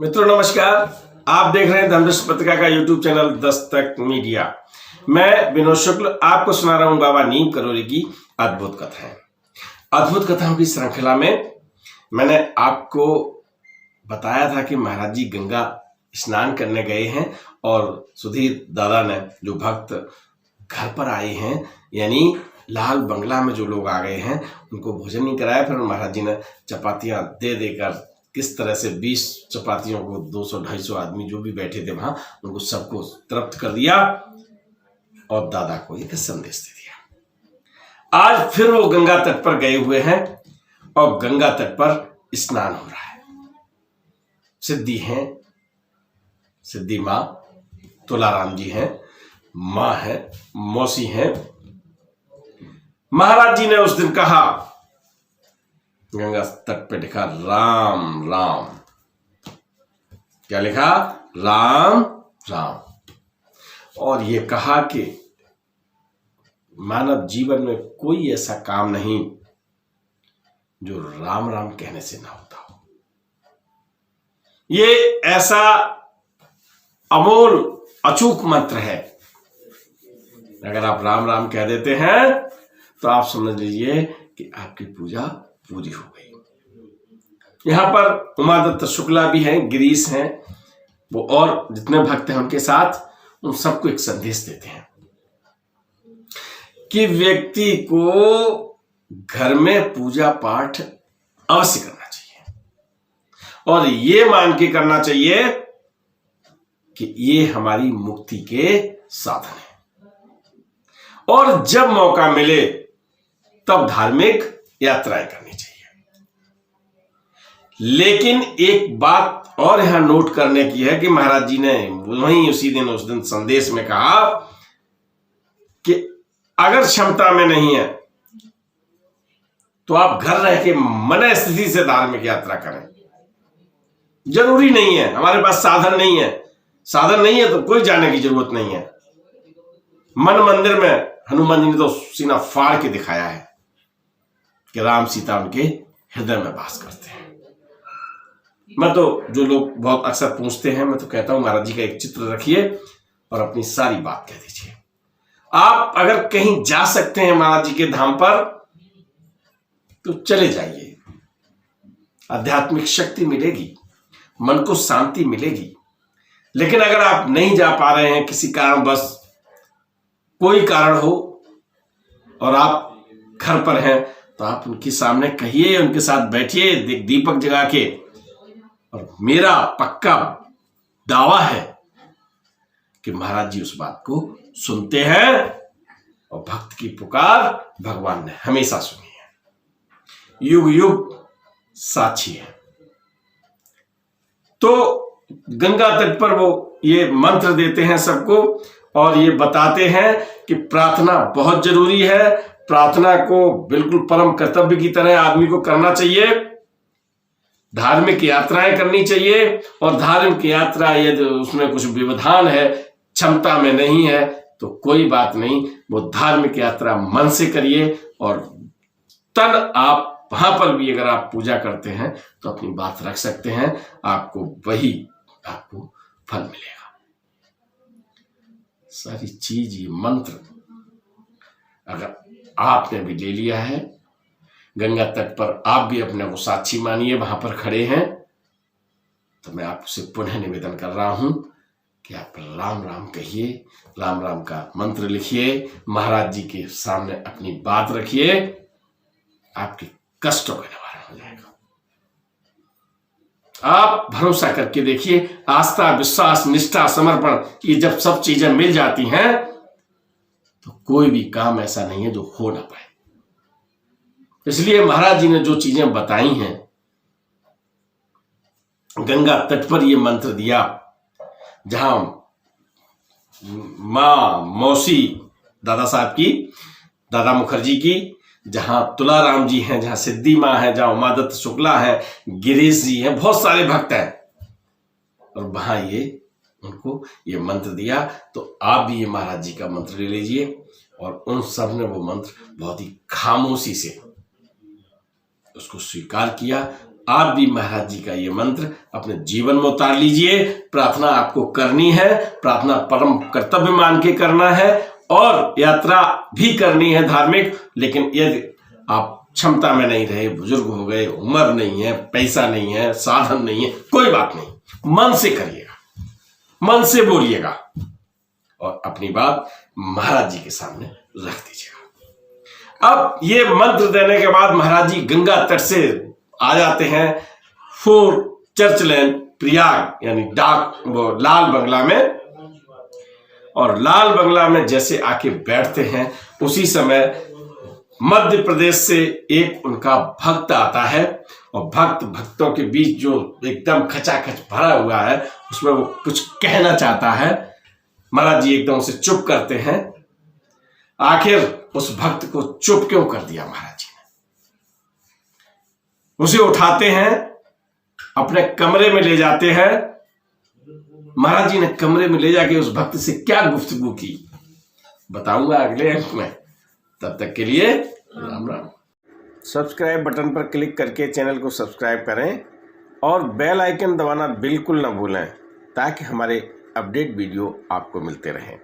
मित्रों नमस्कार। आप देख रहे हैं धर्मदृष्टि पत्रिका का यूट्यूब चैनल दस्तक मीडिया। मैं विनोद शुक्ल आपको सुना रहा हूं बाबा नीम करोली की अद्भुत कथाएं। अद्भुत कथाओं की श्रृंखला में मैंने आपको बताया था कि महाराज जी गंगा स्नान करने गए हैं और सुधीर दादा ने जो भक्त घर पर आए हैं यानी लाल बंगला में जो लोग आ गए हैं उनको भोजन नहीं कराया। फिर महाराज जी ने चपातियां दे देकर किस तरह से 20 चपातियों को 200-250 आदमी जो भी बैठे थे वहां उनको सबको तृप्त कर दिया और दादा को एक संदेश दे दिया। आज फिर वो गंगा तट पर गए हुए हैं और गंगा तट पर स्नान हो रहा है। सिद्धि हैं, सिद्धि मां तुलाराम जी हैं, मां है, मौसी हैं। महाराज जी ने उस दिन कहा, गंगा तट पे लिखा राम राम। क्या लिखा? राम राम। और ये कहा कि मानव जीवन में कोई ऐसा काम नहीं जो राम राम कहने से ना होता हो। ये ऐसा अमोल अचूक मंत्र है। अगर आप राम राम कह देते हैं तो आप समझ लीजिए कि आपकी पूजा पूरी हो गई। यहां पर उमादत्त शुक्ला भी हैं, गिरीश हैं, वो और जितने भक्त हैं उनके साथ उन सबको एक संदेश देते हैं कि व्यक्ति को घर में पूजा पाठ अवश्य करना चाहिए और ये मान के करना चाहिए कि ये हमारी मुक्ति के साधन है और जब मौका मिले तब धार्मिक यात्राएं करनी चाहिए। लेकिन एक बात और यहां नोट करने की है कि महाराज जी ने वहीं उस दिन संदेश में कहा कि अगर क्षमता में नहीं है तो आप घर रह के मन स्थिति से धार्मिक यात्रा करें। जरूरी नहीं है, हमारे पास साधन नहीं है, साधन नहीं है तो कोई जाने की जरूरत नहीं है। मन मंदिर में हनुमान जी ने तो सीना फाड़ के दिखाया है कि राम सीता उनके हृदय में वास करते हैं। मैं तो जो लोग बहुत अक्सर पूछते हैं मैं तो कहता हूं महाराज जी का एक चित्र रखिए और अपनी सारी बात कह दीजिए। आप अगर कहीं जा सकते हैं महाराज जी के धाम पर तो चले जाइए। आध्यात्मिक शक्ति मिलेगी, मन को शांति मिलेगी। लेकिन अगर आप नहीं जा पा रहे हैं किसी कारण, बस कोई कारण हो और आप घर पर हैं तो आप उनके सामने कहिए, उनके साथ बैठिए दीपक जगा के। और मेरा पक्का दावा है कि महाराज जी उस बात को सुनते हैं और भक्त की पुकार भगवान ने हमेशा सुनी है, युग युग साक्षी है। तो गंगा तट पर वो ये मंत्र देते हैं सबको और ये बताते हैं कि प्रार्थना बहुत जरूरी है। प्रार्थना को बिल्कुल परम कर्तव्य की तरह आदमी को करना चाहिए। धार्मिक यात्राएं करनी चाहिए और धार्मिक यात्रा यदि उसमें कुछ व्यवधान है, क्षमता में नहीं है तो कोई बात नहीं, वो धार्मिक यात्रा मन से करिए और तन आप वहां पर भी अगर आप पूजा करते हैं तो अपनी बात रख सकते हैं, आपको फल मिलेगा। सारी चीज ये मंत्र अगर आपने भी ले लिया है, गंगा तट पर आप भी अपने को साक्षी मानिए, वहां पर खड़े हैं, तो मैं आपसे पुनः निवेदन कर रहा हूं कि आप राम राम कहिए, राम राम का मंत्र लिखिए, महाराज जी के सामने अपनी बात रखिए, आपके कष्टों का निवारण हो जाएगा। आप भरोसा करके देखिए, आस्था, विश्वास, निष्ठा, समर्पण, ये जब सब चीजें मिल जाती हैं तो कोई भी काम ऐसा नहीं है जो हो ना पाए। इसलिए महाराज जी ने जो चीजें बताई हैं, गंगा तट पर ये मंत्र दिया, जहां मां मौसी दादा साहब की, दादा मुखर्जी की, जहां तुलाराम जी हैं, जहां सिद्धि मां है, जहां उमादत्त शुक्ला है, गिरीश जी हैं, बहुत सारे भक्त हैं और वहां ये उनको ये मंत्र दिया। तो आप भी ये महाराज जी का मंत्र ले लीजिए। और उन सब ने वो मंत्र बहुत ही खामोशी से उसको स्वीकार किया आप भी महाराज जी का ये मंत्र अपने जीवन में उतार लीजिए। प्रार्थना आपको करनी है, प्रार्थना परम कर्तव्य मान के करना है और यात्रा भी करनी है धार्मिक। लेकिन यदि आप क्षमता में नहीं रहे, बुजुर्ग हो गए, उम्र नहीं है, पैसा नहीं है, साधन नहीं है, कोई बात नहीं, मन से करिएगा, मन से बोलिएगा और अपनी बात महाराज जी के सामने रख दीजिएगा। अब ये मंत्र देने के बाद महाराज जी गंगा तट से आ जाते हैं 4 चर्च लेन प्रयाग यानी लाल बंगला में। और लाल बंगला में जैसे आके बैठते हैं उसी समय मध्य प्रदेश से एक उनका भक्त आता है और भक्तों के बीच जो एकदम खचाखच भरा हुआ है उसमें वो कुछ कहना चाहता है। महाराज जी एकदम से चुप करते हैं। आखिर उस भक्त को चुप क्यों कर दिया महाराज जी ने? उसे उठाते हैं, अपने कमरे में ले जाते हैं। महाराज जी ने कमरे में ले जाके उस भक्त से क्या गुफ्तगू की बताऊंगा अगले अंक में। तब तक के लिए राम राम। सब्सक्राइब बटन पर क्लिक करके चैनल को सब्सक्राइब करें और बेल आइकन दबाना बिल्कुल ना भूलें ताकि हमारे अपडेट वीडियो आपको मिलते रहें।